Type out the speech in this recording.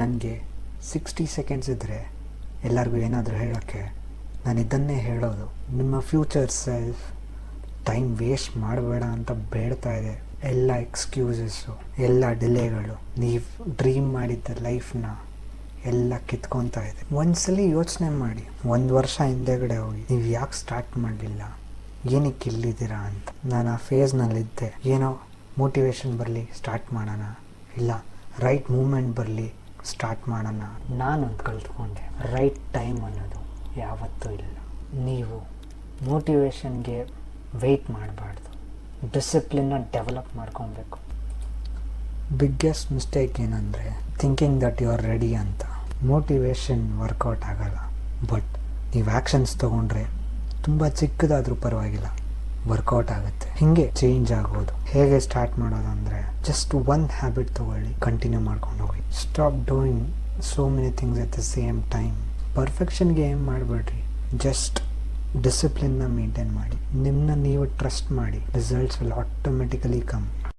ನನಗೆ 60 ಸೆಕೆಂಡ್ಸ್ ಇದ್ದರೆ ಎಲ್ಲರಿಗೂ ಏನಾದರೂ ಹೇಳೋಕ್ಕೆ ನಾನು ಇದನ್ನೇ ಹೇಳೋದು. ನಿಮ್ಮ ಫ್ಯೂಚರ್ ಸೆಲ್ಫ್ ಟೈಮ್ ವೇಸ್ಟ್ ಮಾಡಬೇಡ ಅಂತ ಬೇಡ್ತಾ ಇದೆ. ಎಲ್ಲ ಎಕ್ಸ್ಕ್ಯೂಸಸ್ಸು, ಎಲ್ಲ ಡಿಲೇಗಳು, ನೀವು ಡ್ರೀಮ್ ಮಾಡಿದ್ದ ಲೈಫ್ನ ಎಲ್ಲ ಕಿತ್ಕೊತಾ ಇದೆ. ಒಂದ್ಸಲಿ ಯೋಚನೆ ಮಾಡಿ, 1 ವರ್ಷ ಹಿಂದೆಗಡೆ ಹೋಗಿ ನೀವು ಯಾಕೆ ಸ್ಟಾರ್ಟ್ ಮಾಡಲಿಲ್ಲ, ಏನಕ್ಕೆ ಇಲ್ಲಿದ್ದೀರಾ ಅಂತ. ನಾನು ಆ ಫೇಸ್ನಲ್ಲಿದ್ದೆ. ಏನೋ ಮೋಟಿವೇಶನ್ ಬರಲಿ ಸ್ಟಾರ್ಟ್ ಮಾಡೋಣ, ಇಲ್ಲ ರೈಟ್ ಮೂಮೆಂಟ್ ಬರಲಿ ಸ್ಟಾರ್ಟ್ ಮಾಡೋಣ. ನಾನೊಂದು ಕಲ್ತ್ಕೊಂಡೆ, ರೈಟ್ ಟೈಮ್ ಅನ್ನೋದು ಯಾವತ್ತೂ ಇಲ್ಲ. ನೀವು ಮೋಟಿವೇಶನ್ಗೆ ವೆಯ್ಟ್ ಮಾಡಬಾರ್ದು, ಡಿಸಿಪ್ಲಿನ್ನ ಡೆವಲಪ್ ಮಾಡ್ಕೊಬೇಕು. ಬಿಗ್ಗೆಸ್ಟ್ ಮಿಸ್ಟೇಕ್ ಏನಂದರೆ thinking that you are ready ಅಂತ. ಮೋಟಿವೇಶನ್ ವರ್ಕೌಟ್ ಆಗಲ್ಲ, ಬಟ್ ನೀವು ಆ್ಯಕ್ಷನ್ಸ್ ತೊಗೊಂಡ್ರೆ ತುಂಬ ಚಿಕ್ಕದಾದರೂ ಪರವಾಗಿಲ್ಲ ವರ್ಕೌಟ್ ಆಗುತ್ತೆ. ಹೀಗೆ ಚೇಂಜ್ ಆಗೋದು. ಹೇಗೆ ಸ್ಟಾರ್ಟ್ ಮಾಡೋದು ಅಂದರೆ, ಜಸ್ಟ್ ಒಂದು ಹ್ಯಾಬಿಟ್ ತೊಗೊಳ್ಳಿ, ಕಂಟಿನ್ಯೂ ಮಾಡ್ಕೊಂಡು ಹೋಗಿ. Stop doing so many things at the same time. ಪರ್ಫೆಕ್ಷನ್ಗೆ ಏನು ಮಾಡಬೇಡ್ರಿ, ಜಸ್ಟ್ ಡಿಸಿಪ್ಲಿನ್ನ ಮೇಂಟೈನ್ ಮಾಡಿ. ನಿಮ್ಮನ್ನ ನೀವು ಟ್ರಸ್ಟ್ ಮಾಡಿ, ರಿಸಲ್ಟ್ಸ್ ವಿಲ್ ಆಟೋಮೆಟಿಕಲಿ ಕಮ್.